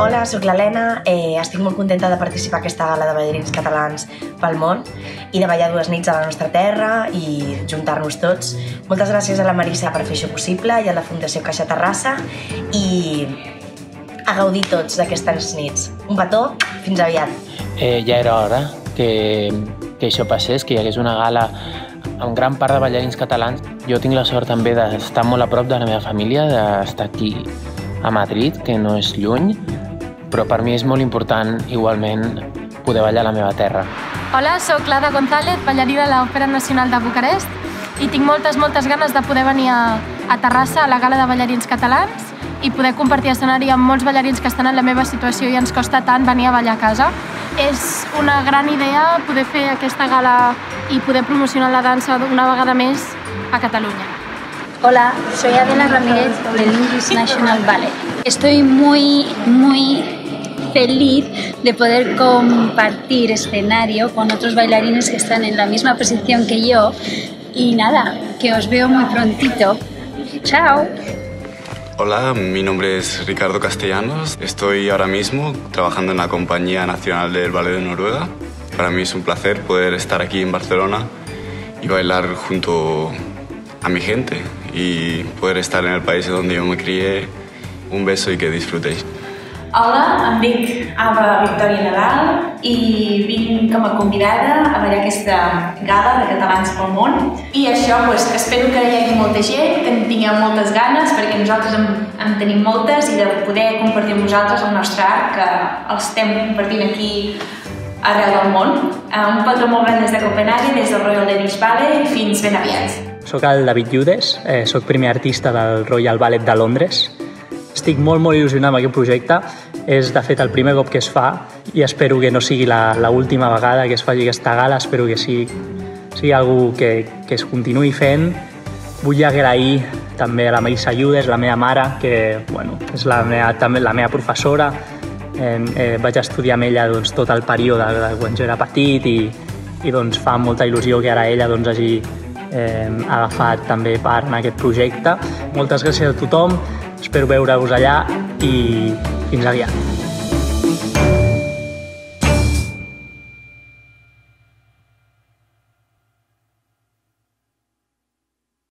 Hola, soc l'Helena, estic molt contenta de participar a aquesta gala de ballarins catalans pel món i de ballar 2 nits a la nostra terra i juntar-nos tots. Moltes gràcies a la Marissa per fer això possible i a la Fundació Caixa Terrassa i a gaudir tots d'aquestes nits. Un petó, fins aviat. Ja era hora que això passés, que hi hagués una gala amb gran part de ballarins catalans. Jo tinc la sort també d'estar molt a prop de la meva família, d'estar aquí a Madrid, que no és lluny, però per mi és molt important igualment poder ballar a la meva terra. Hola, soc l'Ada González, ballarí de l'Òpera Nacional de Bucarest i tinc moltes ganes de poder venir a Terrassa a la gala de ballarins catalans i poder compartir escenari amb molts ballarins que estan en la meva situació i ens costa tant venir a ballar a casa. És una gran idea poder fer aquesta gala y poder promocionar la danza una vegada més a Cataluña. Hola, soy Adela Ramírez del English National Ballet. Estoy muy feliz de poder compartir escenario con otros bailarines que están en la misma posición que yo y nada, que os veo muy prontito. ¡Chao! Hola, mi nombre es Ricardo Castellanos. Estoy ahora mismo trabajando en la Compañía Nacional del Ballet de Noruega. Para mí es un placer poder estar aquí en Barcelona y bailar junto a mi gente y poder estar en el país donde yo me crié. Un beso y que disfrutéis. Hola, em dic Ava Victòria Nadal i vinc com a convidada a ballar aquesta gala de Catalans pel món. I això, espero que hi hagi molta gent, que en tingueu moltes ganes, perquè nosaltres en tenim moltes, i de poder compartir amb vosaltres el nostre art, que el estem compartint aquí arreu del món. Un petó molt gran des de Copenhague, des del Royal Danish Ballet, i fins ben aviat. Soc el David Lludes, soc primer artista del Royal Ballet de Londres. Estic molt il·lusionat amb aquest projecte. És, de fet, el primer cop que es fa i espero que no sigui l'última vegada que es faci aquesta gala. Espero que sigui algú que es continuï fent. Vull agrair també a la Marissa Lludes, la meva mare, que és també la meva professora. Vaig estudiar amb ella tot el període de quan jo era petit i fa molta il·lusió que ara ella hagi agafat també part en aquest projecte. Moltes gràcies a tothom. Espero veure-us allà i fins aviat.